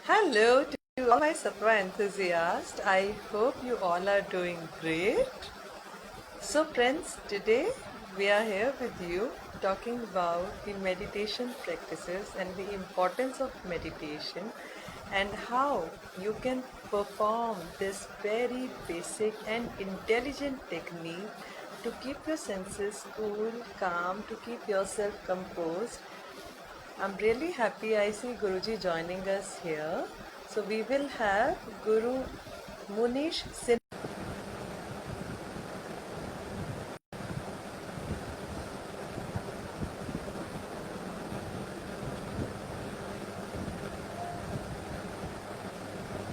Hello to all my Sattva enthusiasts. I hope you all are doing great. So, friends, today we are here with you talking about the meditation practices and the importance of meditation and how you can perform this very basic and intelligent technique to keep your senses cool, calm, to keep yourself composed. I'm really happy I see Guruji joining us here. So we will have Guru Munish Sin.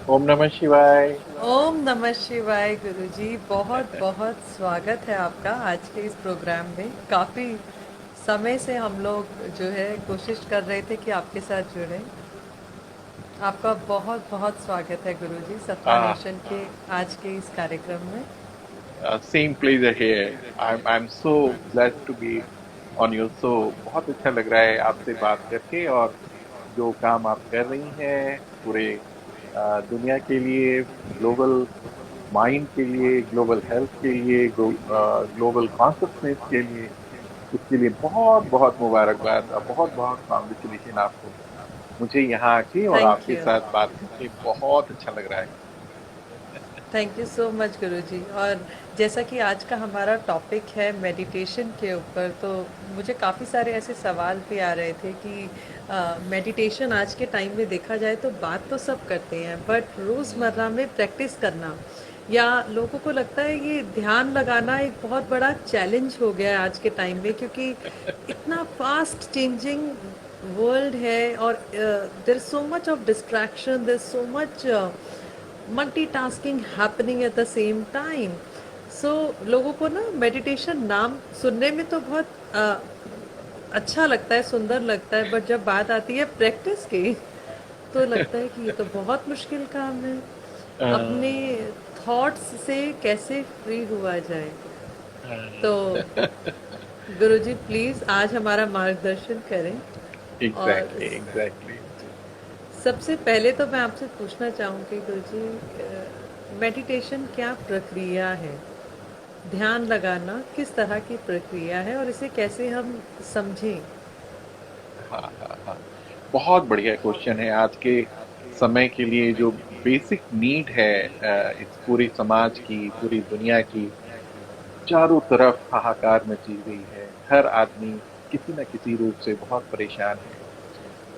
ओम नमः शिवाय। ओम नमः शिवाय गुरुजी, बहुत बहुत स्वागत है आपका आज के इस प्रोग्राम में। काफ़ी समय से हम लोग जो है कोशिश कर रहे थे कि आपके साथ जुड़ें। आपका बहुत बहुत स्वागत है गुरुजी सत्वा नेशन के आज के इस कार्यक्रम में। Same pleasure here. I am so blessed to be on your show. बहुत अच्छा लग रहा है आपसे बात करके, और जो काम आप कर रही हैं पूरे दुनिया के लिए, ग्लोबल माइंड के लिए, ग्लोबल हेल्थ के लिए, ग्लोबल कॉन्शसनेस के लिए, उसके लिए बहुत बहुत मुबारकबाद और बहुत बहुत कॉन्ग्रेचुलेशन आपको। मुझे यहाँ आके और थैंक आपके यू। साथ बात करके बहुत अच्छा लग रहा है। थैंक यू सो मच गुरुजी। और जैसा कि आज का हमारा टॉपिक है मेडिटेशन के ऊपर, तो मुझे काफ़ी सारे ऐसे सवाल भी आ रहे थे कि मेडिटेशन आज के टाइम में देखा जाए तो बात तो सब करते हैं, बट रोज़मर्रा में प्रैक्टिस करना या लोगों को लगता है ये ध्यान लगाना एक बहुत बड़ा चैलेंज हो गया है आज के टाइम में, क्योंकि इतना फास्ट चेंजिंग वर्ल्ड है और there so much of distraction, there so much multitasking happening at the same time. So लोगों को ना मेडिटेशन नाम सुनने में तो बहुत अच्छा लगता है, सुंदर लगता है, बट जब बात आती है प्रैक्टिस की तो लगता है कि ये तो बहुत मुश्किल काम है। अपने थॉट्स से कैसे फ्री हुआ जाए। तो गुरुजी प्लीज़ आज हमारा मार्गदर्शन करें। और एग्जैक्टली एग्जैक्टली। सबसे पहले तो मैं आपसे पूछना चाहूँगी गुरुजी, मेडिटेशन क्या प्रक्रिया है? ध्यान लगाना किस तरह की प्रक्रिया है और इसे कैसे हम समझें? हाँ हाँ हाँ, बहुत बढ़िया क्वेश्चन है। आज के समय के लिए जो बेसिक नीड है इस पूरी समाज की, पूरी दुनिया की, चारों तरफ हाहाकार मची हुई है। हर आदमी किसी न किसी रूप से बहुत परेशान है,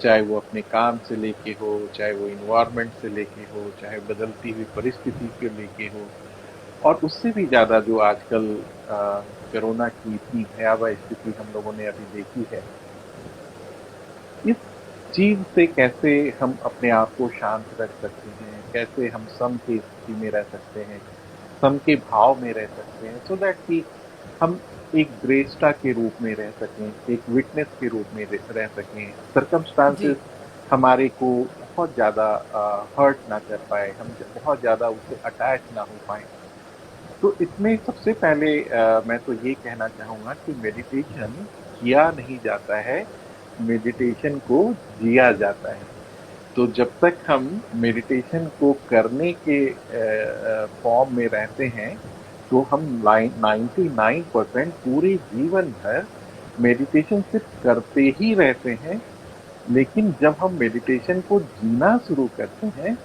चाहे वो अपने काम से लेके हो, चाहे वो इन्वायरमेंट से लेके हो, चाहे बदलती हुई परिस्थिति के लेके हो, और उससे भी ज्यादा जो आजकल कोरोना की इतनी भयावह स्थिति हम लोगों ने अभी देखी है, इस चीज से कैसे हम अपने आप को शांत रख सकते हैं, कैसे हम सम की स्थिति में रह सकते हैं, सम के भाव में रह सकते हैं, सो दैट कि हम एक दृष्टा के रूप में रह सकें, एक विटनेस के रूप में रह सकें। जी। सर्कमस्टांसेस हमारे को बहुत ज्यादा हर्ट ना कर पाए, हम बहुत ज्यादा उससे अटैच ना हो पाए। तो इसमें सबसे पहले मैं तो ये कहना चाहूंगा कि मेडिटेशन किया नहीं जाता है, मेडिटेशन को जिया जाता है। तो जब तक हम मेडिटेशन को करने के फॉर्म में रहते हैं, तो हम 99% पूरे जीवन भर मेडिटेशन सिर्फ करते ही रहते हैं। लेकिन जब हम मेडिटेशन को जीना शुरू करते हैं,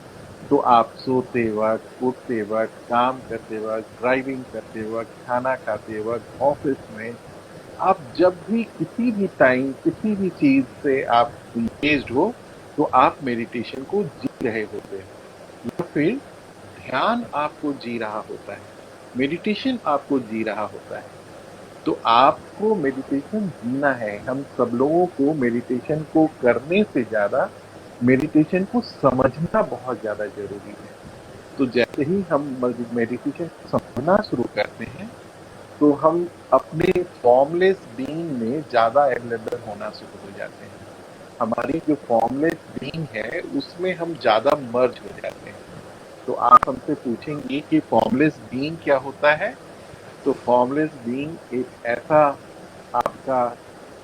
तो आप सोते वक्त, उठते वक्त, काम करते वक्त, ड्राइविंग करते वक्त, खाना खाते वक्त, ऑफिस में, आप जब भी किसी भी टाइम किसी भी चीज से आप इंगेज्ड हो, तो आप मेडिटेशन को जी रहे होते हैं, या फिर ध्यान आपको जी रहा होता है, मेडिटेशन आपको जी रहा होता है। तो आपको मेडिटेशन जीना है। हम सब लोगों को मेडिटेशन को करने से ज्यादा मेडिटेशन को समझना बहुत ज्यादा जरूरी है। तो जैसे ही हम मेडिटेशन समझना शुरू करते हैं, तो हम अपने फॉर्मलेस बीइंग में ज्यादा अवेलेबल होना शुरू हो जाते हैं। हमारी जो फॉर्मलेस बीइंग है उसमें हम ज्यादा मर्ज हो जाते हैं। तो आप हमसे पूछेंगे कि फॉर्मलेस बीइंग क्या होता है। तो फॉर्मलेस बीइंग एक ऐसा आपका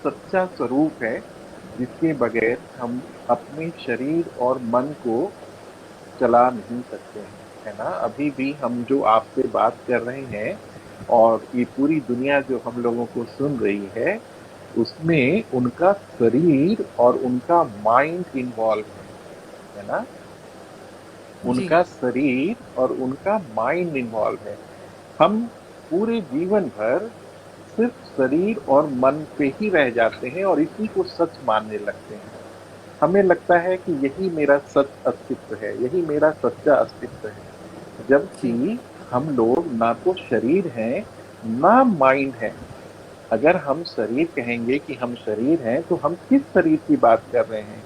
सच्चा स्वरूप है जिसके बगैर हम अपने शरीर और मन को चला नहीं सकते हैं, है ना? अभी भी हम जो आपसे बात कर रहे हैं और ये पूरी दुनिया जो हम लोगों को सुन रही उसमें उनका शरीर और उनका माइंड इन्वॉल्व है ना? जी, उनका शरीर और उनका माइंड इन्वॉल्व है। हम पूरे जीवन भर सिर्फ शरीर और मन पे ही रह जाते हैं और इसी को सच मानने लगते हैं। हमें लगता है कि यही मेरा सच अस्तित्व है, यही मेरा सच्चा अस्तित्व है। जी, जबकि हम लोग ना तो शरीर हैं, ना माइंड है। अगर हम शरीर कहेंगे कि हम शरीर हैं, तो हम किस शरीर की बात कर रहे हैं?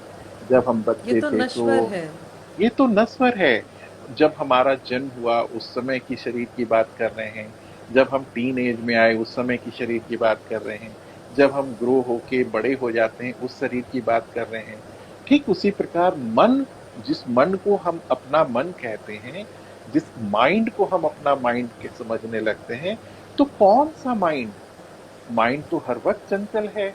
जब हम ये बच्चे तो थे नश्वर तो है। ये तो नश्वर है। जब हमारा जन्म हुआ उस समय की शरीर की बात कर रहे हैं। जब हम टीन एज में आए उस समय की शरीर की बात कर रहे हैं। जब हम ग्रो होके बड़े हो जाते हैं उस शरीर की बात कर रहे हैं। ठीक उसी प्रकार मन, जिस मन को हम अपना मन कहते हैं, जिस माइंड को हम अपना माइंड के समझने लगते हैं, तो कौन सा माइंड? माइंड तो हर वक्त चंचल है।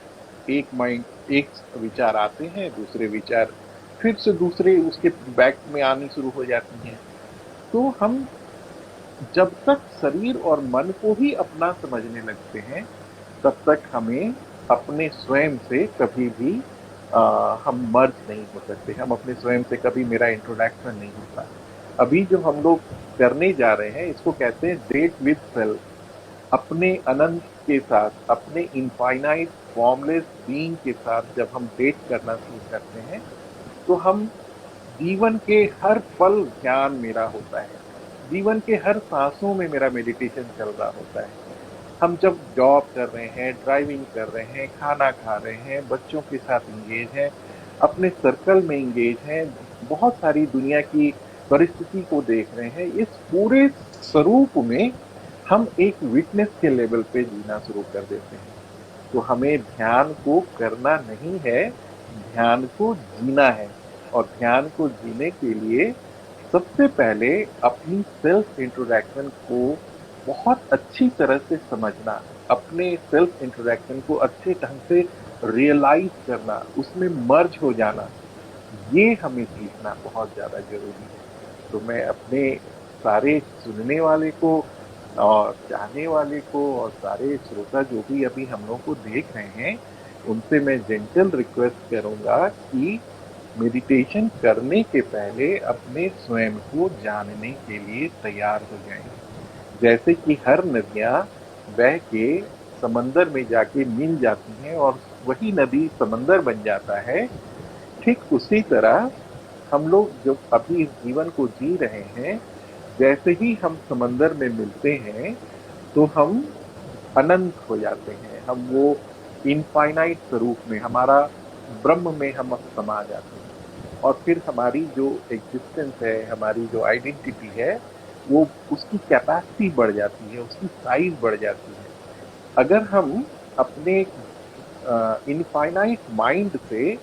एक माइंड, एक विचार आते हैं, दूसरे विचार फिर से दूसरे उसके बैक में आनी शुरू हो जाती हैं। तो हम जब तक शरीर और मन को ही अपना समझने लगते हैं, तब तक हमें अपने स्वयं से कभी भी हम मर्ज नहीं हो सकते। हम अपने स्वयं से कभी, मेरा इंट्रोडक्शन नहीं होता। अभी जो हम लोग करने जा रहे हैं इसको कहते हैं डेट विद सेल्फ। अपने अनंत के साथ, अपने इनफाइनाइट फॉर्मलेस बीइंग के साथ जब हम डेट करना शुरू करते हैं, तो हम जीवन के हर पल ध्यान मेरा होता है। जीवन के हर सांसों में मेरा मेडिटेशन चल रहा होता है। हम जब जॉब कर रहे हैं, ड्राइविंग कर रहे हैं, खाना खा रहे हैं, बच्चों के साथ इंगेज हैं, अपने सर्कल में इंगेज हैं, बहुत सारी दुनिया की परिस्थिति को देख रहे हैं, इस पूरे स्वरूप में हम एक विटनेस के लेवल पे जीना शुरू कर देते हैं। तो हमें ध्यान को करना नहीं है, ध्यान को जीना है। और ध्यान को जीने के लिए सबसे पहले अपनी सेल्फ इंट्रोडक्शन को बहुत अच्छी तरह से समझना, अपने सेल्फ इंट्रोडक्शन को अच्छे ढंग से रियलाइज करना, उसमें मर्ज हो जाना, ये हमें सीखना बहुत ज़्यादा ज़रूरी है। तो मैं अपने सारे सुनने वाले को और चाहने वाले को और सारे श्रोता जो भी अभी हम लोग को देख रहे हैं, उनसे मैं जेंटल रिक्वेस्ट करूंगा कि मेडिटेशन करने के पहले अपने स्वयं को जानने के लिए तैयार हो जाएं। जैसे कि हर नदियां बह के समंदर में जाके मिल जाती हैं और वही नदी समंदर बन जाता है, ठीक उसी तरह हम लोग जो अभी इस जीवन को जी रहे हैं, जैसे ही हम समंदर में मिलते हैं तो हम अनंत हो जाते हैं। हम वो इनफाइनाइट स्वरूप में, हमारा ब्रह्म में हम समा जाते हैं। और फिर हमारी जो एग्जिस्टेंस है, हमारी जो आइडेंटिटी है, वो उसकी कैपेसिटी बढ़ जाती है, उसकी साइज बढ़ जाती है। अगर हम अपने इनफाइनाइट माइंड से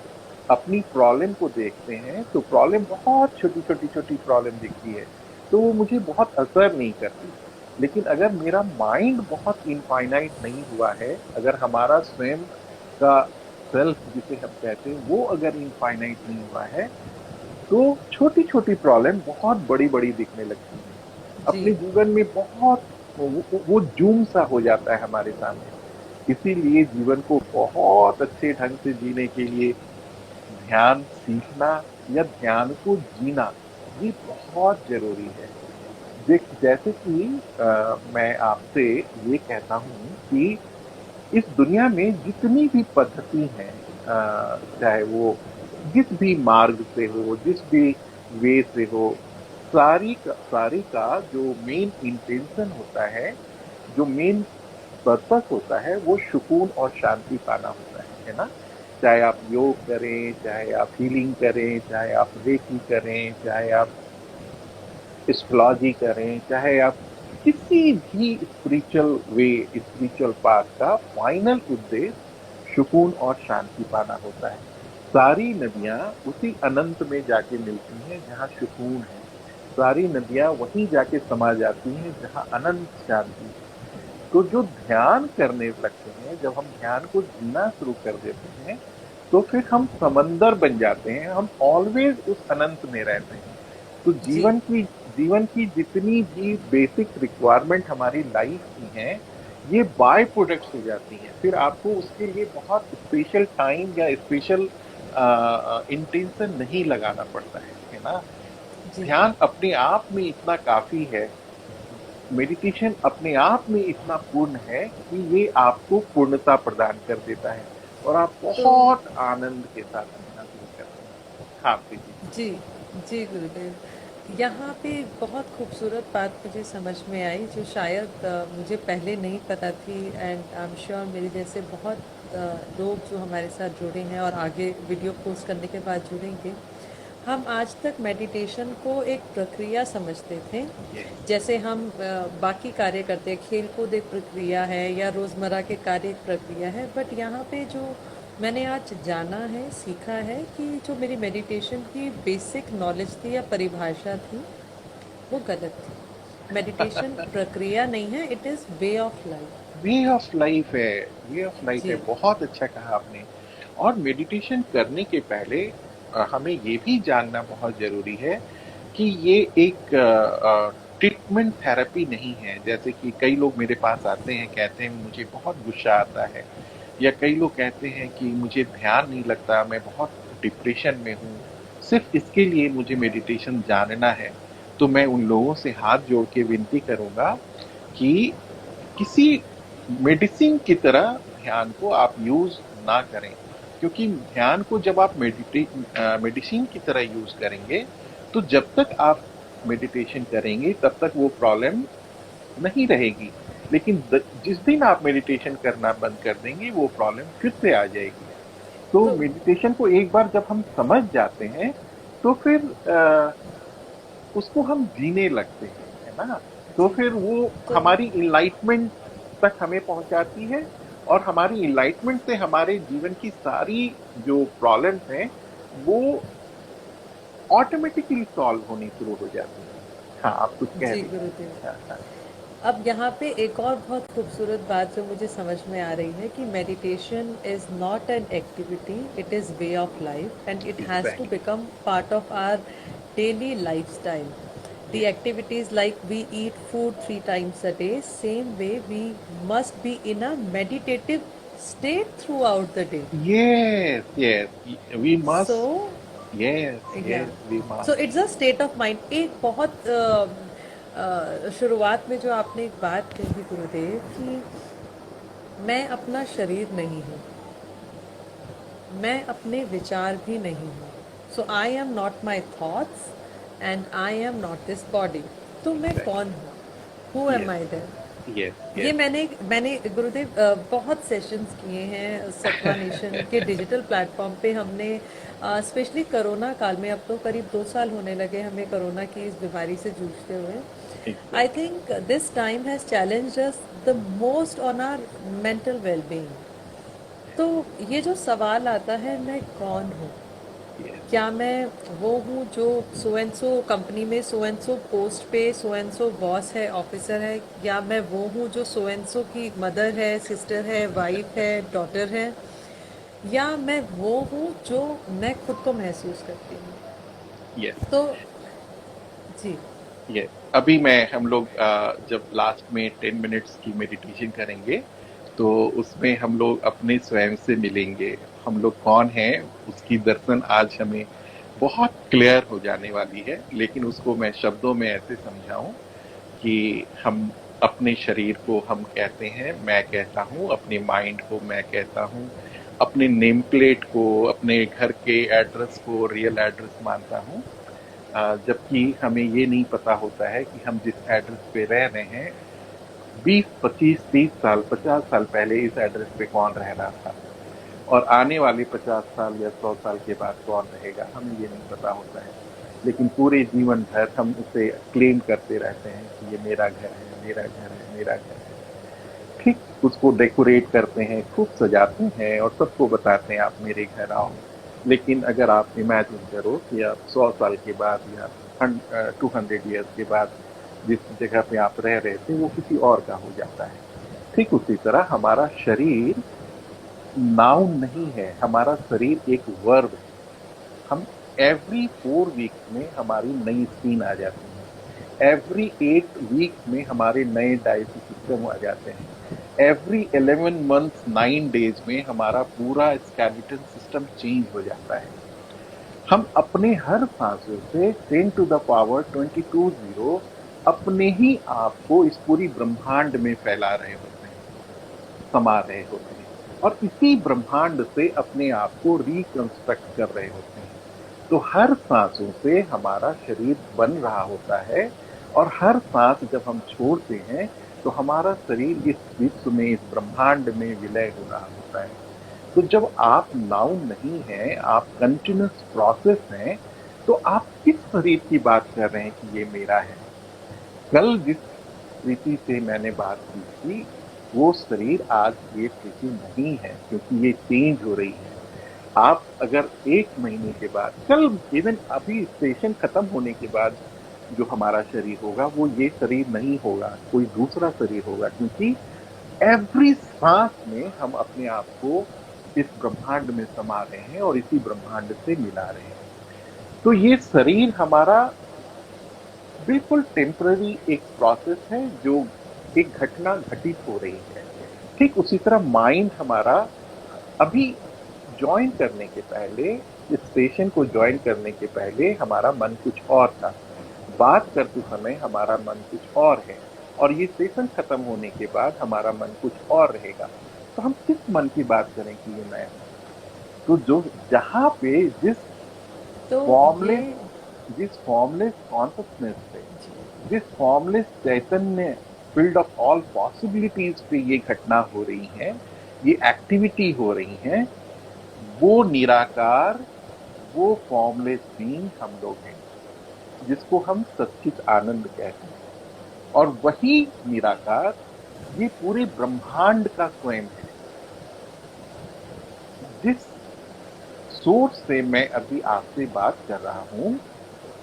अपनी प्रॉब्लम को देखते हैं तो प्रॉब्लम बहुत छोटी छोटी छोटी प्रॉब्लम दिखती है, तो वो मुझे बहुत असर नहीं करती। लेकिन अगर मेरा माइंड बहुत इनफाइनाइट नहीं हुआ है, अगर हमारा स्वयं का सेल्फ जिसे हम कहते हैं वो अगर इनफाइनाइट नहीं हुआ है, तो छोटी छोटी प्रॉब्लम बहुत बड़ी बड़ी दिखने लगती हैं। जी, अपने जीवन में बहुत वो जूम सा हो जाता है हमारे सामने। इसीलिए जीवन को बहुत अच्छे ढंग से जीने के लिए ध्यान सीखना या ध्यान को जीना, ये बहुत जरूरी है। जैसे कि मैं आपसे ये कहता हूँ कि इस दुनिया में जितनी भी पद्धति हैं, चाहे वो जिस भी मार्ग से हो, जिस भी वे से हो, सारी का जो मेन इंटेंशन होता है, जो मेन पर्पस होता है, वो सुकून और शांति पाना होता है ना? चाहे आप योग करें, चाहे आप हीलिंग करें, चाहे आप रेकी करें, चाहे आप एस्ट्रोलॉजी करें, चाहे आप किसी भी स्पिरिचुअल वे, स्पिरिचुअल पाथ का फाइनल उद्देश्य सुकून और शांति पाना होता है। सारी नदियां उसी अनंत में जाके मिलती हैं जहाँ सुकून है। सारी नदियां वहीं जाके समा जाती हैं जहाँ अनंत शांति है। तो जो ध्यान करने लगते हैं, जब हम ध्यान को जीना शुरू कर देते हैं, तो फिर हम समंदर बन जाते हैं, हम ऑलवेज उस अनंत में रहते हैं। तो जी, जीवन की जितनी भी बेसिक रिक्वायरमेंट हमारी लाइफ की हैं, ये बाय प्रोडक्ट्स हो जाती हैं। फिर आपको उसके लिए बहुत स्पेशल टाइम या स्पेशल इंटेंशन नहीं लगाना पड़ता है ना? जी। ध्यान अपने आप में इतना काफ़ी है, मेडिटेशन अपने आप में इतना पूर्ण है कि ये आपको पूर्णता प्रदान कर देता है और आप तो बहुत आनंद के साथ रहना शुरू करते हैं। हाँ, प्रीति जी। जी, जी गुरुदेव। यहाँ पे बहुत खूबसूरत बात मुझे समझ में आई जो शायद मुझे पहले नहीं पता थी, एंड आई एम श्योर मेरे जैसे बहुत लोग जो हमारे साथ जुड़े हैं और आगे वीडियो पोस्ट करने के बाद जुड़ेंगे। हम आज तक मेडिटेशन को एक प्रक्रिया समझते थे, ये जैसे हम बाकी कार्य करते हैं, खेल कूद एक प्रक्रिया है या रोज़मर्रा के कार्य एक प्रक्रिया है, बट यहाँ पे जो मैंने आज जाना है, सीखा है कि जो मेरी मेडिटेशन की बेसिक नॉलेज थी या परिभाषा थी, वो गलत थी। मेडिटेशन प्रक्रिया नहीं है, it is way of life. Way of life है, वे ऑफ लाइफ है, जी, बहुत अच्छा कहा आपने। और मेडिटेशन करने के पहले हमें ये भी जानना बहुत जरूरी है कि ये एक ट्रीटमेंट थेरेपी नहीं है। जैसे कि कई लोग मेरे पास आते हैं, कहते हैं मुझे बहुत गुस्सा आता है, या कई लोग कहते हैं कि मुझे ध्यान नहीं लगता, मैं बहुत डिप्रेशन में हूँ, सिर्फ इसके लिए मुझे मेडिटेशन जानना है। तो मैं उन लोगों से हाथ जोड़ के विनती करूंगा कि किसी मेडिसिन की तरह ध्यान को आप यूज ना करें, क्योंकि ध्यान को जब आप मेडिसिन की तरह यूज करेंगे, तो जब तक आप मेडिटेशन करेंगे तब तक वो प्रॉब्लम नहीं रहेगी। लेकिन जिस दिन आप मेडिटेशन करना बंद कर देंगे, वो प्रॉब्लम फिर से आ जाएगी। तो तो मेडिटेशन को एक बार जब हम समझ जाते हैं, तो फिर उसको हम जीने लगते हैं, है ना? तो जी, फिर वो तो हमारी इनलाइटमेंट तक हमें पहुंचाती है, और हमारी इनलाइटमेंट से हमारे जीवन की सारी जो प्रॉब्लम्स हैं, वो ऑटोमेटिकली सॉल्व होनी शुरू हो जाती हैं। हाँ, आप कुछ कह जी रही थी। गुरुदेव। हाँ, हाँ। अब यहाँ पे एक और बहुत खूबसूरत बात जो मुझे समझ में आ रही है कि meditation is not an activity, it is way of life and it has to exactly. Become part of our daily lifestyle. The yes, activities like we eat food 3 times a day, same way we must be in a meditative state throughout the day. Yes, yes, we must. So, yes, yeah. Yes, we So must. it's a state of mind. एक बहुत शुरुआत में जो आपने एक बात कही गुरुदेव कि मैं अपना शरीर नहीं हूँ, मैं अपने विचार भी नहीं हूँ। So I am not my thoughts and I am not this body. तो मैं कौन एग्जैक्टली। हूँ? Who am yes, I there? Yes, ये यस। मैंने मैंने गुरुदेव बहुत सेशंस किए हैं सत्वा नेशन के डिजिटल प्लेटफॉर्म पे। हमने स्पेशली कोरोना काल में, अब तो करीब 2 साल होने लगे हमें कोरोना की इस बीमारी से जूझते हुए। I exactly. Think this time has challenged us the most on our mental wellbeing. तो ये जो सवाल आता है, मैं कौन हूँ? यस, क्या मैं वो हूँ जो सो एंड सो कंपनी में सो एंड सो पोस्ट पे सो एंड सो बॉस है, ऑफिसर है? या मैं वो हूँ जो सो एंड सो की मदर है, सिस्टर है, वाइफ है, डॉटर है? या मैं वो हूँ जो मैं खुद को महसूस करती हूँ? यस। तो जी, ये अभी मैं हम लोग जब लास्ट में 10 मिनट्स की मेडिटेशन करेंगे, तो उसमें हम लोग अपने स्वयं से मिलेंगे। हम लोग कौन हैं, उसकी दर्शन आज हमें बहुत क्लियर हो जाने वाली है। लेकिन उसको मैं शब्दों में ऐसे समझाऊं कि हम अपने शरीर को हम कहते हैं मैं कहता हूँ, अपने माइंड को मैं कहता हूँ, अपने नेम प्लेट को, अपने घर के एड्रेस को रियल एड्रेस मानता हूँ। जबकि हमें ये नहीं पता होता है कि हम जिस एड्रेस पे रह रहे हैं, 20, 25, 30 साल, 50 साल पहले इस एड्रेस पे कौन रह रहा था, और आने वाले 50 साल या 100 साल के बाद कौन रहेगा, हमें ये नहीं पता होता है। लेकिन पूरे जीवन भर हम उसे क्लेम करते रहते हैं कि ये मेरा घर है, मेरा घर है, मेरा घर है। ठीक उसको डेकोरेट करते हैं, खूब सजाते हैं और सबको बताते हैं आप मेरे घर आओ। लेकिन अगर आप इमेजिन करो कि आप 100 साल के बाद या 200 ईयर्स के बाद जिस जगह पे आप रह रहे थे, वो किसी और का हो जाता है। ठीक उसी तरह हमारा शरीर नाउन नहीं है, हमारा शरीर एक वर्ब है। हम एवरी 4 वीक्स में हमारी नई स्किन आ जाती है, एवरी 8 वीक्स में हमारे नए डाइजेस्टिव सिस्टम आ जाते हैं, एवरी 11 मंथ्स 9 डेज में हमारा पूरा स्केलेटन सिस्टम चेंज हो जाता है। हम अपने हर सांसों से 10 to the power 22 अपने ही आप को इस पूरी ब्रह्मांड में फैला रहे होते हैं, समा रहे होते हैं, और इसी ब्रह्मांड से अपने आप को रिकंस्ट्रक्ट कर रहे होते हैं। तो हर सांसों से हमारा शरीर बन रहा होता है, और हर सांस जब हम छोड़ते हैं तो हमारा शरीर इस विश्व में, इस ब्रह्मांड में विलय हो रहा होता है। तो जब आप नाउन नहीं हैं, आप कंटिन्यूस प्रोसेस हैं, तो आप किस शरीर की बात कर रहे हैं कि ये मेरा है? कल जिस प्रीति से मैंने बात की थी, वो शरीर आज ये प्रीति नहीं है, क्योंकि ये चेंज हो रही है। आप अगर 1 महीने के बाद, कल इवन अभी सेशन खत्म होने के बाद जो हमारा शरीर होगा, वो ये शरीर नहीं होगा, कोई दूसरा शरीर होगा, क्योंकि एवरी सांस में हम अपने आप को इस ब्रह्मांड में समा रहे हैं और इसी ब्रह्मांड से मिला रहे हैं। तो ये शरीर हमारा बिल्कुल टेम्पररी एक प्रोसेस है, जो एक घटना घटित हो रही है। ठीक उसी तरह माइंड हमारा अभी ज्वाइन करने के पहले, इस सेशन को ज्वाइन करने के पहले हमारा मन कुछ और था, बात करते समय हमारा मन कुछ और है, और ये सेशन खत्म होने के बाद हमारा मन कुछ और रहेगा। तो हम किस मन की बात करें कि ये मैं हूं? तो जो जहां पे तो ये फॉर्मलेस जिस फॉर्मलेस कॉन्शसनेस से, जी, जिस formless Chaitanya field of all possibilities पे ये घटना हो रही है, ये एक्टिविटी हो रही है, वो निराकार, वो फॉर्मलेस बीइंग हम लोग हैं, जिसको हम सच्चित आनंद कहते हैं। और वही निराकार ये पूरे ब्रह्मांड का स्वयं है। जिस सोर्स से मैं अभी आपसे बात कर रहा हूं,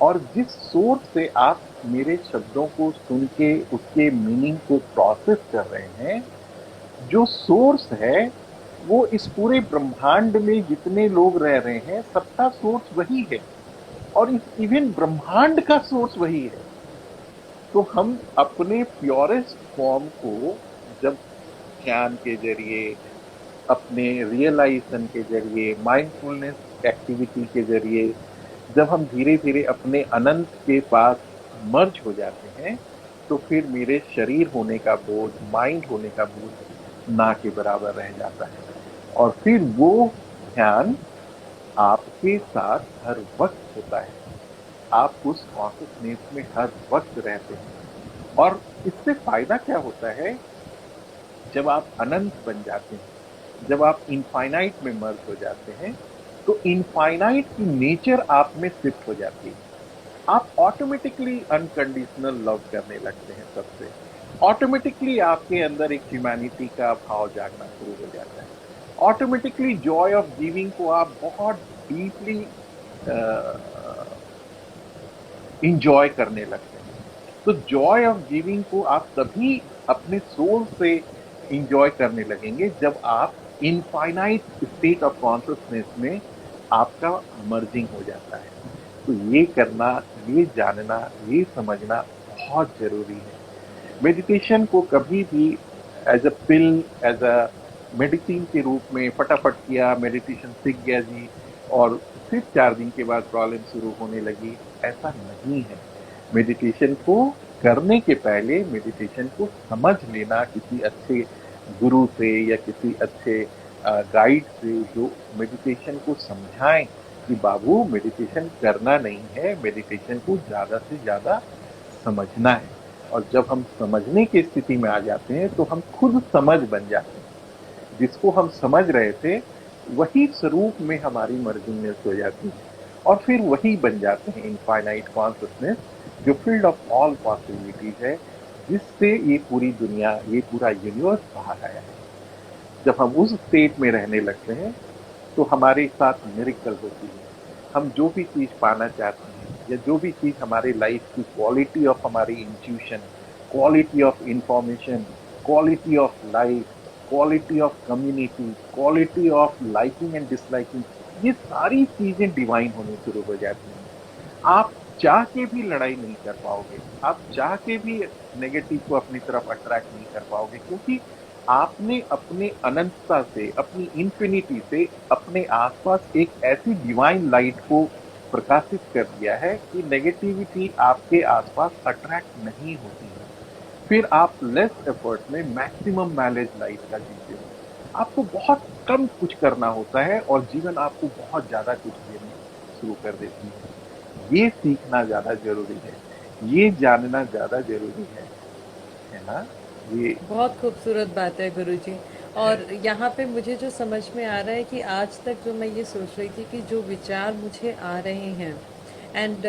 और जिस सोर्स से आप मेरे शब्दों को सुन के उसके मीनिंग को प्रोसेस कर रहे हैं, जो सोर्स है वो इस पूरे ब्रह्मांड में जितने लोग रह रहे हैं, सबका सोर्स वही है, और इस इवन ब्रह्मांड का सोर्स वही है। तो हम अपने प्योरेस्ट फॉर्म को जब ध्यान के जरिए, अपने रियलाइजेशन के जरिए, माइंडफुलनेस एक्टिविटी के जरिए, जब हम धीरे धीरे अपने अनंत के पास मर्ज हो जाते हैं, तो फिर मेरे शरीर होने का बोझ, माइंड होने का बोझ ना के बराबर रह जाता है। और फिर वो ध्यान आपके साथ हर वक्त होता है, आप उस कॉन्शसनेस में हर वक्त रहते हैं। और इससे फायदा क्या होता है? जब आप अनंत बन जाते हैं, जब आप इनफाइनाइट में मर्ज हो जाते हैं, तो इनफाइनाइट की नेचर आप में शिफ्ट हो जाती है। आप ऑटोमेटिकली अनकंडीशनल लव करने लगते हैं सबसे। ऑटोमेटिकली आपके अंदर एक ह्यूमैनिटी का भाव जागना शुरू हो जाता है। ऑटोमेटिकली जॉय ऑफ गिविंग को आप बहुत डीपली इंजॉय करने लगते हैं। तो जॉय ऑफ गिविंग को आप तभी अपने सोल से इंजॉय करने लगेंगे जब आप इनफाइनाइट स्टेट ऑफ कॉन्शियसनेस में आपका मर्जिंग हो जाता है। तो ये करना, ये जानना, ये समझना बहुत जरूरी है। मेडिटेशन को कभी भी as a pill, as a medicine के रूप में फटाफट किया, मेडिटेशन सीख गया जी, और फिर 4 दिन के बाद प्रॉब्लम शुरू होने लगी, ऐसा नहीं है। मेडिटेशन को करने के पहले मेडिटेशन को समझ लेना किसी अच्छे गुरु से या किसी अच्छे गाइड से, जो मेडिटेशन को समझाएं कि बाबू मेडिटेशन करना नहीं है, मेडिटेशन को ज़्यादा से ज़्यादा समझना है। और जब हम समझने की स्थिति में आ जाते हैं तो हम खुद समझ बन जाते हैं। जिसको हम समझ रहे थे वही स्वरूप में हमारी मर्जिंगनेस हो जाती है, और फिर वही बन जाते हैं इनफाइनाइट कॉन्शियसनेस, जो फील्ड ऑफ ऑल पॉसिबिलिटीज है, जिससे ये पूरी दुनिया, ये पूरा यूनिवर्स बाहर आया है। जब हम उस स्टेट में रहने लगते हैं तो हमारे साथ मिरेकल होती है। हम जो भी चीज़ पाना चाहते हैं, या जो भी चीज़ हमारे लाइफ की क्वालिटी ऑफ हमारी intuition, quality of information, quality of life, quality of community, quality of liking and disliking, ये सारी चीजें डिवाइन होनी शुरू हो जाती हैं। आप चाह के भी लड़ाई नहीं कर पाओगे, आप चाह के भी नेगेटिव को अपनी तरफ अट्रैक्ट नहीं कर पाओगे, क्योंकि आपने अपने अनंतता से, अपनी इंफिनिटी से अपने आसपास एक ऐसी डिवाइन लाइट को प्रकाशित कर दिया है कि नेगेटिविटी आपके आसपास अट्रैक्ट नहीं होती है। फिर आप लेस एफर्ट में मैक्सिमम माइलेज लाइफ का जीते हो। आपको बहुत कम कुछ करना होता है और जीवन आपको बहुत ज्यादा कुछ देने शुरू कर देती है। ये सीखना ज्यादा जरूरी है, ये जानना ज्यादा जरूरी है ना? ये बहुत खूबसूरत बात है गुरुजी। और यहाँ पे मुझे जो समझ में आ रहा है कि आज तक जो मैं ये सोच रही थी कि जो विचार मुझे आ रहे हैं, and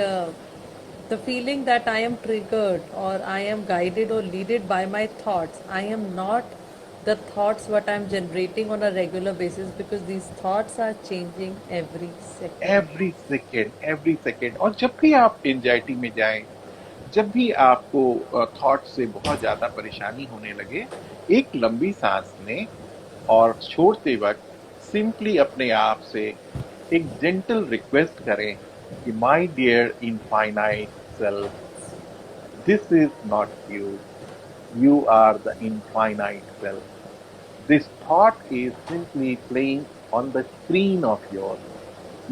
the feeling that I am triggered और आई एम गाइडेड और leaded by my thoughts, I am not the thoughts what I'm generating on a regular basis, because these thoughts are changing every second. Every second. और जब भी आप anxiety में जाएं, जब भी आपको थॉट से बहुत ज्यादा परेशानी होने लगे, एक लंबी सांस लें और छोड़ते वक्त सिंपली अपने आप से एक जेंटल रिक्वेस्ट करें कि my dear infinite self, this is not you, you are the infinite self. This thought is simply playing on the screen of yours.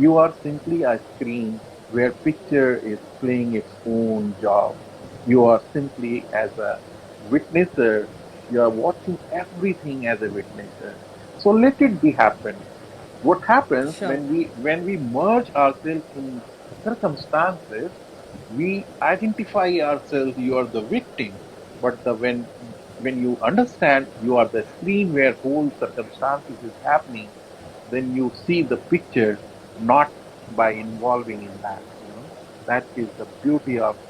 You are simply a screen where picture is playing its own job. You are simply as a witnesser. You are watching everything as a witnesser. So let it be happen. What happens Sure. when we merge ourselves in circumstances, we identify ourselves, you are the victim. But when you understand you are the screen where whole circumstances is happening, then you see the picture not by involving in that. That is the beauty of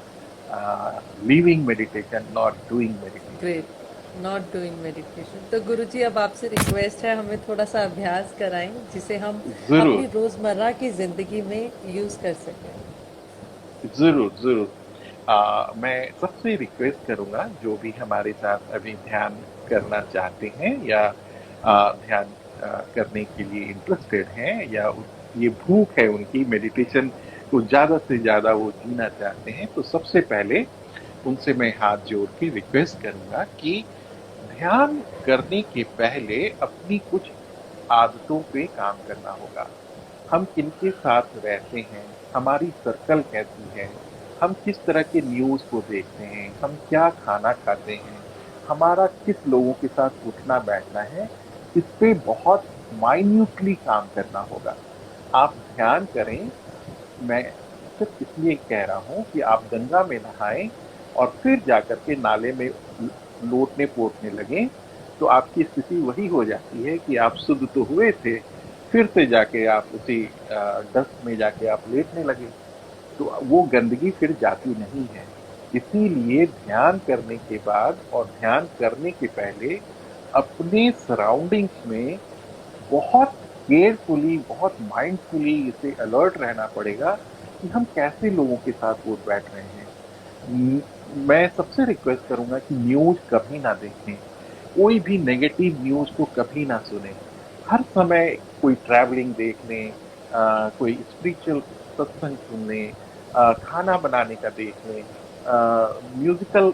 living meditation, not doing meditation. Great. Not doing meditation. तो गुरुजी अब आपसे request है, हमें थोड़ा सा अभ्यास कराएं जिसे हम जरूर, अपनी रोजमर्रा की जिंदगी में यूज कर सकें। जरूर, जरूर। मैं सबसे रिक्वेस्ट करूंगा जो भी हमारे साथ अभी ध्यान करना चाहते हैं या ध्यान करने के लिए इंटरेस्टेड हैं, या ये भूख है उनकी मेडिटेशन को ज्यादा से ज्यादा वो जीना चाहते हैं, तो सबसे पहले उनसे मैं हाथ जोड़ के रिक्वेस्ट करूंगा कि ध्यान करने के पहले अपनी कुछ आदतों पे काम करना होगा। हम किनके साथ रहते हैं, हमारी सर्कल कैसी है, हम किस तरह के न्यूज़ को देखते हैं, हम क्या खाना खाते हैं, हमारा किस लोगों के साथ उठना बैठना है, इस पे बहुत माइन्यूटली काम करना होगा। आप ध्यान करें, मैं सिर्फ इसलिए कह रहा हूं कि आप गंगा में नहाएं और फिर जाकर के नाले में लोटने पोटने लगें, तो आपकी स्थिति वही हो जाती है कि आप शुद्ध तो हुए थे, फिर से जाके आप उसी डस्ट में जाके आप लेटने लगे, तो वो गंदगी फिर जाती नहीं है। इसीलिए ध्यान करने के बाद और ध्यान करने के पहले अपने सराउंडिंग्स में बहुत केयरफुली, बहुत माइंडफुली इसे अलर्ट रहना पड़ेगा कि हम कैसे लोगों के साथ उठ बैठ रहे हैं। मैं सबसे रिक्वेस्ट करूंगा कि न्यूज कभी ना देखें, कोई भी नेगेटिव न्यूज को कभी ना सुने। हर समय कोई ट्रैवलिंग देख लें, कोई स्पिरिचुअल सत्संग सुन लें, खाना बनाने का देख लें, म्यूजिकल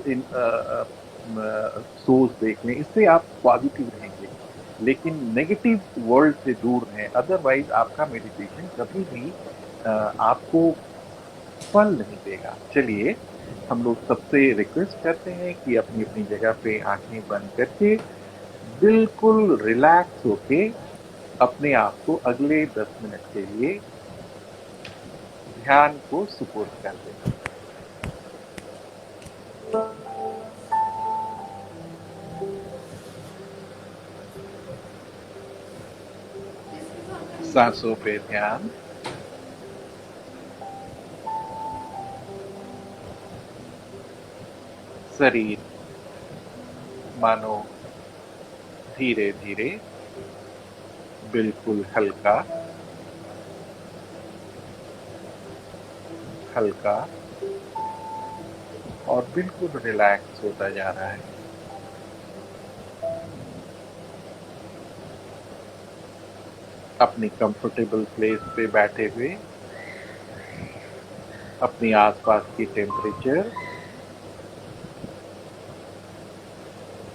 शोज देख लें, इससे आप पॉजिटिव रहेंगे। लेकिन नेगेटिव वर्ल्ड से दूर रहें, अदरवाइज आपका मेडिटेशन कभी भी आपको फल नहीं देगा। चलिए, हम लोग सबसे रिक्वेस्ट करते हैं कि अपनी अपनी जगह पे आंखें बंद करके बिल्कुल रिलैक्स होके अपने आप को अगले 10 मिनट के लिए ध्यान को सुपुर्द कर दें। सांसों पे ध्यान, शरीर मानो धीरे धीरे बिल्कुल हल्का हल्का और बिल्कुल रिलैक्स होता जा रहा है। अपनी कंफर्टेबल प्लेस पे बैठे हुए अपनी आसपास की टेम्परेचर,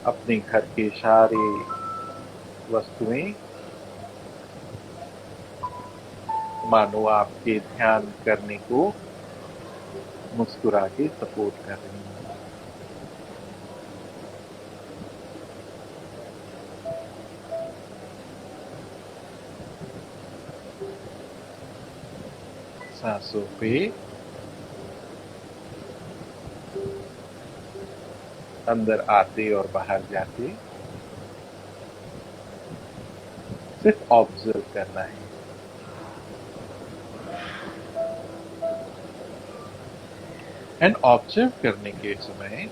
अपने घर के सारे वस्तुएं मानो आपके ध्यान करने को मुस्कुरा के सपोर्ट कर रही हैं। सांसों पे अंदर आते और बाहर जाते सिर्फ ऑब्जर्व करना है। एंड ऑब्जर्व करने के समय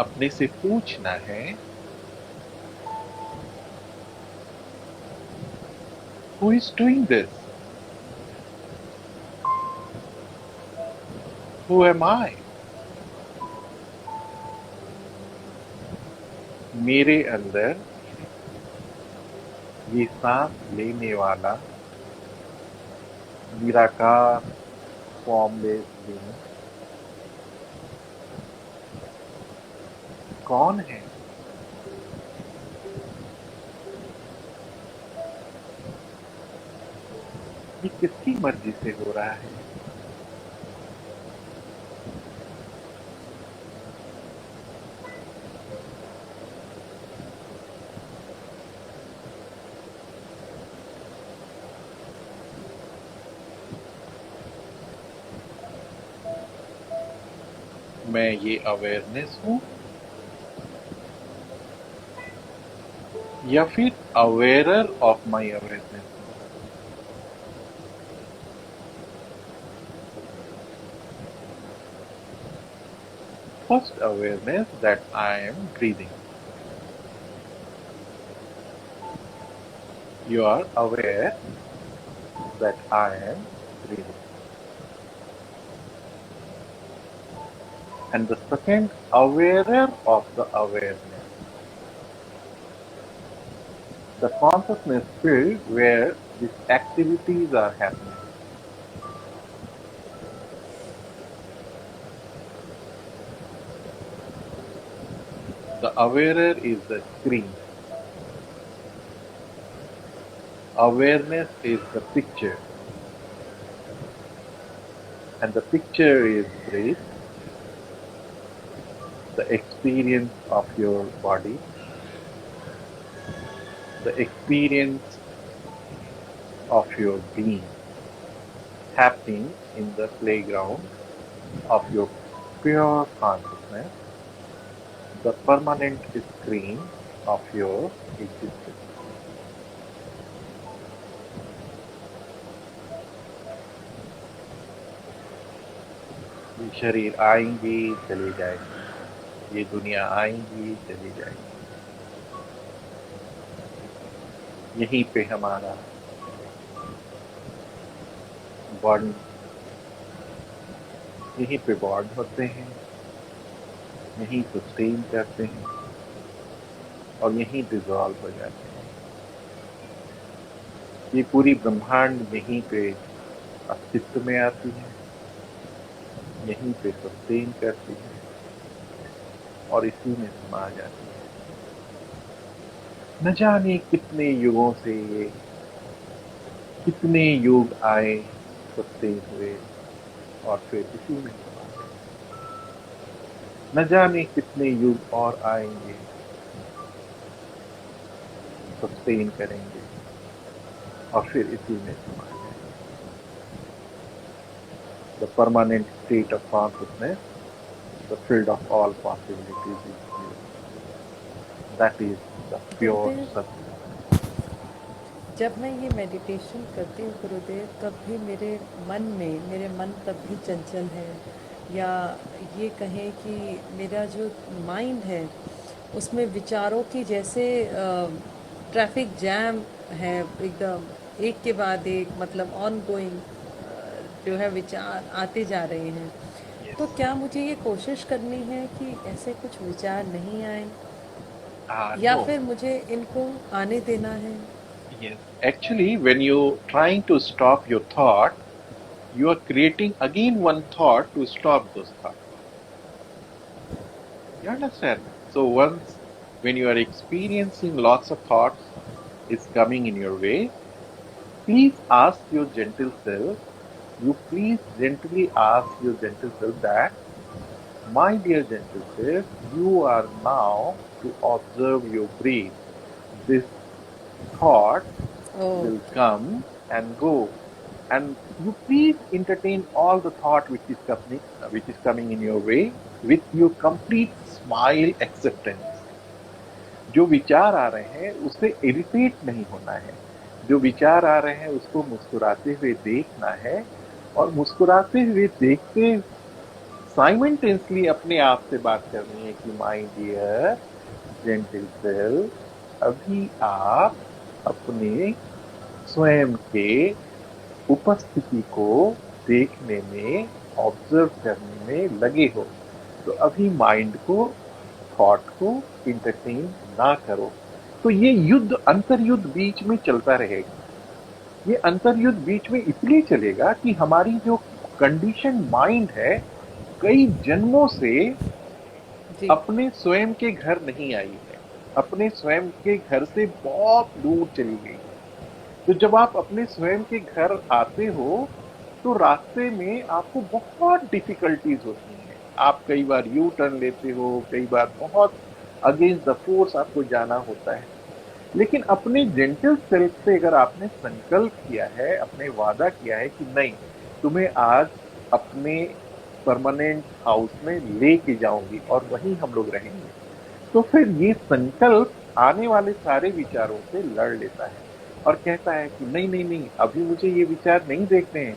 अपने से पूछना है, who is doing this? Who am I? मेरे अंदर ये सांस लेने वाला निराकार फॉर्मलेस बीइंग कौन है? ये किसकी मर्जी से हो रहा है? मैं ये अवेयरनेस हूं या फिर awarer of my awareness? First awareness that I am breathing. You are aware that I am breathing. And the second, awarer of the awareness. The consciousness field where these activities are happening. The awarer is the screen. Awareness is the picture. And the picture is breath, the experience of your body, the experience of your being happening in the playground of your pure consciousness, the permanent screen of your existence. ये शरीर आएंगे चले जाएंगे, ये दुनिया आएंगी चली जाएंगी, यहीं पे हमारा बॉन्ड, यहीं पे बॉन्ड होते हैं, यहीं सस्टेन करते हैं और यहीं डिजॉल्व हो जाते हैं। ये पूरी ब्रह्मांड यहीं पे अस्तित्व में आती है, यहीं पे सस्टेन करती है और इसी में समा जाती है। न जाने कितने युगों से ये कितने युग आए, सस्टेन हुए और फिर इसी में समा गए। न जाने कितने युग और आएंगे, सस्टेन करेंगे और फिर इसी में समा जाएंगे। The permanent state of consciousness, the field of all possibilities is here. That is the pure Gurudev, Satya. जब मैं ये मेडिटेशन करती हूँ गुरुदेव, तब भी मेरे मन तब भी चंचल है, या ये कहें कि मेरा जो माइंड है उसमें विचारों की जैसे ट्रैफिक जैम है, एकदम एक के बाद एक, मतलब ऑन गोइंग जो है विचार आते जा रहे हैं। Yes. तो क्या मुझे ये कोशिश करनी है कि ऐसे कुछ विचार नहीं आए, या No, फिर मुझे इनको आने देना है? Yes. Actually, when you trying to stop your thought, you are creating again one thought to stop those thoughts. You understand? So once when you are experiencing lots of thoughts is coming in your way, please ask your gentle self, you please gently ask your gentle self that, my dear gentle self, you are now to observe your breath. This thought Oh, will come and go. And you please entertain all the thought which is coming in your way with your complete smile acceptance. जो विचार आ रहे हैं उससे irritate नहीं होना है, जो विचार आ रहे हैं उसको मुस्कुराते हुए देखना है, और मुस्कुराते हुए देखते साइमल्टेनियसली अपने आप से बात करनी है कि माय डियर जेंटल सेल्फ, अभी आप अपने स्वयं के उपस्थिति को देखने में, ऑब्जर्व करने में लगे हो, तो अभी माइंड को, थॉट को इंटरटेन ना करो। तो ये युद्ध, अंतर्युद्ध बीच में चलता रहेगा। ये अंतर्युद्ध बीच में इसलिए चलेगा कि हमारी जो कंडीशन माइंड है कई जन्मों से जी। अपने स्वयं के घर नहीं आई है, अपने स्वयं के घर से बहुत दूर चली गई है। तो जब आप अपने स्वयं के घर आते हो तो रास्ते में आपको बहुत डिफिकल्टीज होती हैं। आप कई बार यू टर्न लेते हो, कई बार बहुत अगेंस्ट द फोर्स आपको जाना होता है। लेकिन अपने जेंटल सेल्फ से अगर आपने संकल्प किया है, अपने वादा किया है कि नहीं, तुम्हें आज अपने परमानेंट हाउस में लेके जाऊंगी और वहीं हम लोग रहेंगे, तो फिर ये संकल्प आने वाले सारे विचारों से लड़ लेता है और कहता है कि नहीं नहीं नहीं, अभी मुझे ये विचार नहीं देखने हैं,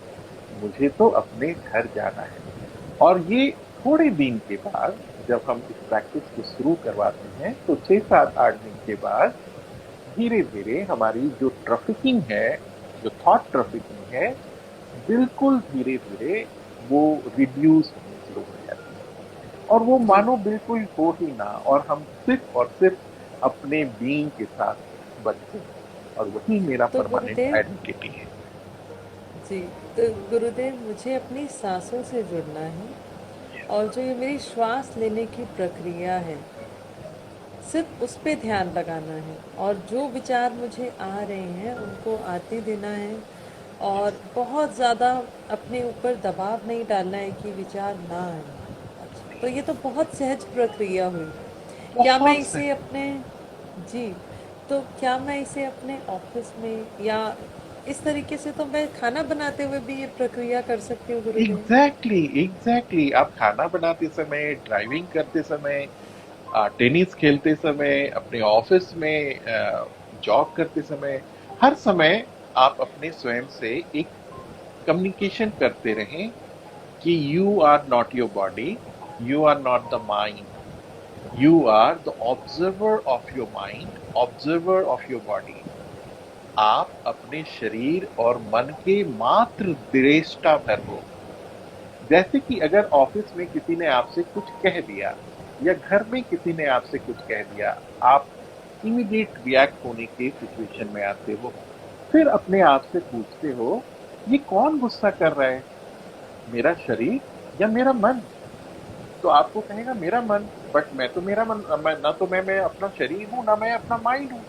मुझे तो अपने घर जाना है। और ये थोड़े दिन के बाद जब हम इस प्रैक्टिस को शुरू करवाते हैं तो 6 7 8 दिन के बाद धीरे धीरे हमारी जो ट्रैफिकिंग है, जो थॉट ट्रैफिकिंग है, बिल्कुल धीरे धीरे वो रिड्यूस होनी शुरू हो जाती है, और वो जी। मानो बिल्कुल हो ही ना, और हम सिर्फ और सिर्फ अपने बीइंग के साथ बचते हैं, और वही मेरा तो परमानेंट गुरुदेव, आइडेंटिटी है। जी, तो गुरुदेव मुझे अपनी सांसों से जुड़ना है, और जो ये मेरी श्वास लेने की प्रक्रिया है, सिर्फ उस पे ध्यान लगाना है, और जो विचार मुझे आ रहे हैं उनको आते देना है, और बहुत ज़्यादा अपने ऊपर दबाव नहीं डालना है कि विचार ना आए। अच्छा, तो ये तो बहुत सहज प्रक्रिया हुई। क्या मैं बहुत इसे सही। अपने, जी, तो क्या मैं इसे अपने ऑफिस में या इस तरीके से, तो मैं खाना बनाते हुए भी ये प्रक्रिया कर सकती हूँ गुरुदेव? एग्जैक्टली एग्जैक्टली, आप खाना बनाते समय, ड्राइविंग करते समय, टेनिस खेलते समय, अपने ऑफिस में जॉब करते समय, हर समय आप अपने स्वयं से एक कम्युनिकेशन करते रहें कि you are not your body, you are not the mind, you are the observer of your mind, observer of your body. आप अपने शरीर और मन के मात्र दृष्टा भर हो। जैसे कि अगर ऑफिस में किसी ने आपसे कुछ कह दिया, या घर में किसी ने आपसे कुछ कह दिया, आप इमीडिएट रिएक्ट होने के सिचुएशन में आते हो। फिर अपने आप से पूछते हो, ये कौन गुस्सा कर रहा है, मेरा शरीर या मेरा मन? तो आपको कहेगा मेरा मन, बट मैं तो मेरा मन, ना तो मैं अपना शरीर हूं, ना मैं अपना माइंड हूं,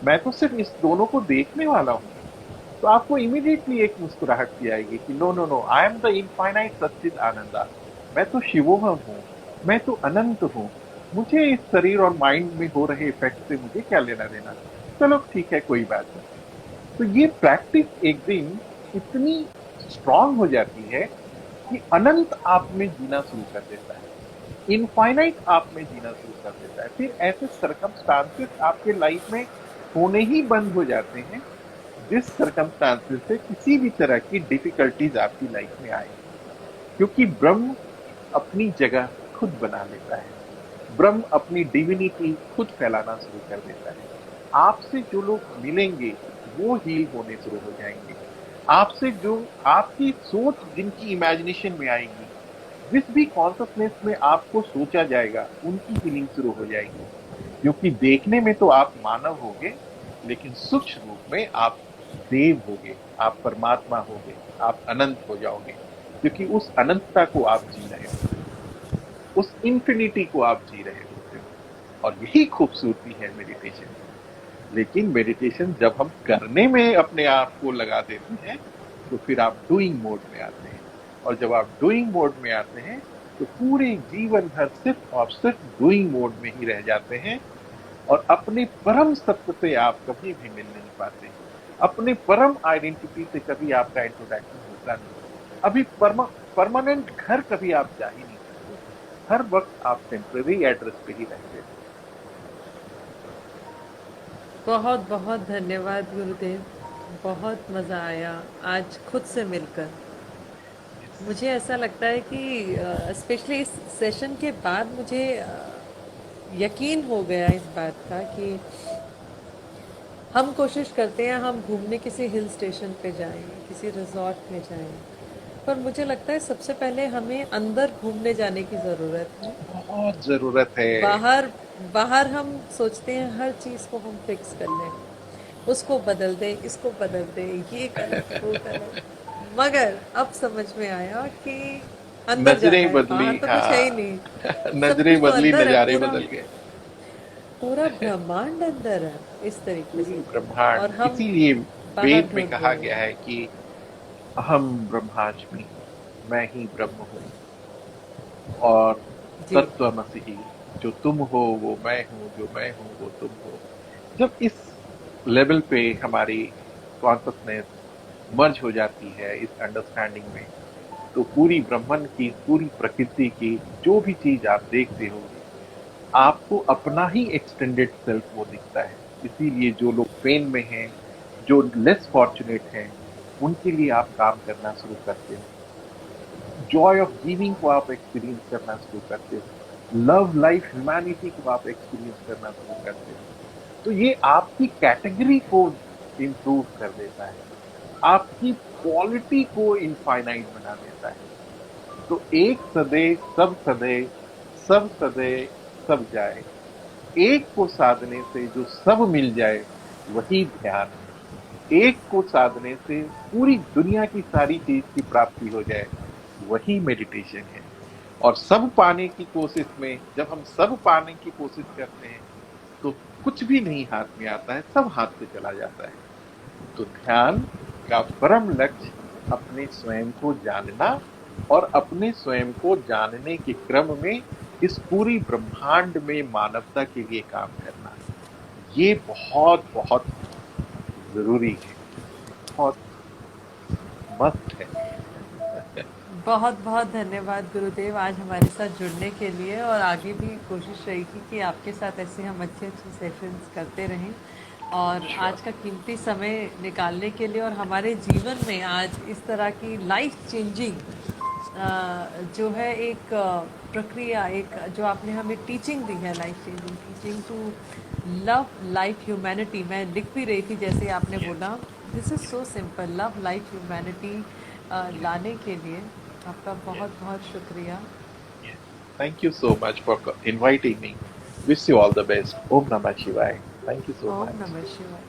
मैं तो सिर्फ इस दोनों को देखने वाला हूं। तो आपको इमीडिएटली एक मुस्कुराहट सी आएगी कि no no no, I am the infinite सच्चिद आनंदा, मैं तो शिवोहम हूँ, मैं तो अनंत हूँ, मुझे इस शरीर और माइंड में हो रहे इफेक्ट से मुझे क्या लेना देना। चलो ठीक है, कोई बात नहीं। तो ये प्रैक्टिस एक दिन इतनी स्ट्रांग हो जाती है कि अनंत आप में जीना शुरू कर देता है, इनफाइनाइट आप में जीना शुरू कर देता है। फिर ऐसे सरकमस्टांसेस आपके लाइफ में होने ही बंद हो जाते हैं जिस सरकमस्टांसेस से किसी भी तरह की डिफिकल्टीज आपकी लाइफ में आए, क्योंकि ब्रह्म अपनी जगह खुद बना लेता है, ब्रह्म अपनी डिविनिटी खुद फैलाना शुरू कर देता है। आपसे जो लोग मिलेंगे वो हील होने शुरू हो जाएंगे। आपसे जो, आपकी सोच जिनकी इमेजिनेशन में आएगी, जिस भी कॉन्शसनेस में आपको सोचा जाएगा, उनकी हीलिंग शुरू हो जाएगी। क्योंकि देखने में तो आप मानव होगे, लेकिन सूक्ष्म रूप में आप देव होगे, आप परमात्मा होगे, आप अनंत हो जाओगे, क्योंकि उस अनंतता को आप जी रहे होते हो, उस इंफिनिटी को आप जी रहे होते हो। और यही खूबसूरती है मेडिटेशन की। लेकिन मेडिटेशन जब हम करने में अपने आप को लगा देते हैं, तो फिर आप डूइंग मोड में आते हैं। और जब आप डूइंग मोड में आते हैं, तो पूरे जीवन भर सिर्फ और सिर्फ डूइंग मोड में ही रह जाते हैं, और अपने परम सत्य से आप कभी भी मिल नहीं पाते। अपने परम आइडेंटिटी से कभी आपका इंट्रोडक्शन होता नहीं। अभी परमानेंट घर कभी आप जा ही नहीं सकते। हर वक्त आप टेम्पररी एड्रेस पे ही रहते हो। बहुत बहुत धन्यवाद गुरुदेव। बहुत मज़ा आया आज खुद से मिलकर। मुझे ऐसा लगता है कि स्पेशली इस सेशन के बाद मुझे यकीन हो गया इस बात का कि हम कोशिश करते हैं हम घूमने किसी हिल स्टेशन पे जाएं, किसी रिजॉर्ट में जाएं, पर मुझे लगता है सबसे पहले हमें अंदर घूमने जाने की ज़रूरत है। बहुत जरूरत है। बाहर बाहर हम सोचते हैं हर चीज़ को हम फिक्स कर लें, उसको बदल दें, इसको बदल दें, ये करें, वो करें। मगर अब समझ में आया कि अंदर जाना नजरें है, बदली, बाहर तो कुछ है ही नहीं। हाँ। सब नजरें कुछ तो बदली, अंदर है, नजारे पूरा बदल गए। पूरा ब्रह्मांड अंदर है इस तरीके पूरी से। और ब्रह्मांड, हम इसीलिए बाहर वेद में ढूंढ कहा रहे गया हैं। है कि अहम ब्रह्मास्मि, मैं ही ब्रह्म हूँ। और जी। तत्वमसि, जो तुम हो वो मैं हूँ, जो मैं हूँ वो तुम हो। जब इस लेवल पे हमारी कॉन्शसनेस मर्ज हो जाती है इस अंडरस्टैंडिंग में, तो पूरी ब्रह्मांड की, पूरी प्रकृति की जो भी चीज आप देखते हो, आपको अपना ही एक्सटेंडेड सेल्फ वो दिखता है। इसीलिए जो लोग पेन में हैं, जो लेस फॉर्चुनेट हैं, उनके लिए आप काम करना शुरू करते हो। जॉय ऑफ गिविंग को आप एक्सपीरियंस करना शुरू करते हो। लव लाइफ ह्यूमैनिटी को आप एक्सपीरियंस करना शुरू करते हो। तो ये आपकी कैटेगरी को इंप्रूव कर देता है, आपकी क्वालिटी को इनफाइनाइट बना देता है। तो एक सदे सब सदे, सब सदे सब जाए, एक को साधने से जो सब मिल जाए, वही ध्यान है। एक को साधने से पूरी दुनिया की सारी चीज की प्राप्ति हो जाए, वही मेडिटेशन है। और सब पाने की कोशिश में, जब हम सब पाने की कोशिश करते हैं, तो कुछ भी नहीं हाथ में आता है, सब हाथ से चला जाता है। तो ध्यान का परम लक्ष्य अपने स्वयं को जानना, और अपने स्वयं को जानने के क्रम में इस पूरी ब्रह्मांड में मानवता के लिए काम करना, ये बहुत बहुत जरूरी है, बहुत मस्त है। बहुत बहुत धन्यवाद गुरुदेव आज हमारे साथ जुड़ने के लिए, और आगे भी कोशिश रहेगी कि आपके साथ ऐसे हम अच्छे अच्छे सेशंस करते रहें। और श्योर। आज का कीमती समय निकालने के लिए, और हमारे जीवन में आज इस तरह की लाइफ चेंजिंग जो है एक प्रक्रिया, एक जो आपने हमें टीचिंग दी है, life changing teaching to love life humanity. मैं लिख भी रही थी जैसे आपने बोला, this is so simple, love life humanity लाने के लिए आपका बहुत बहुत शुक्रिया। Thank you so much for inviting me. Wish you all the best. Om Namah Shivaya. Thank you so Om much. नमः शिवाय।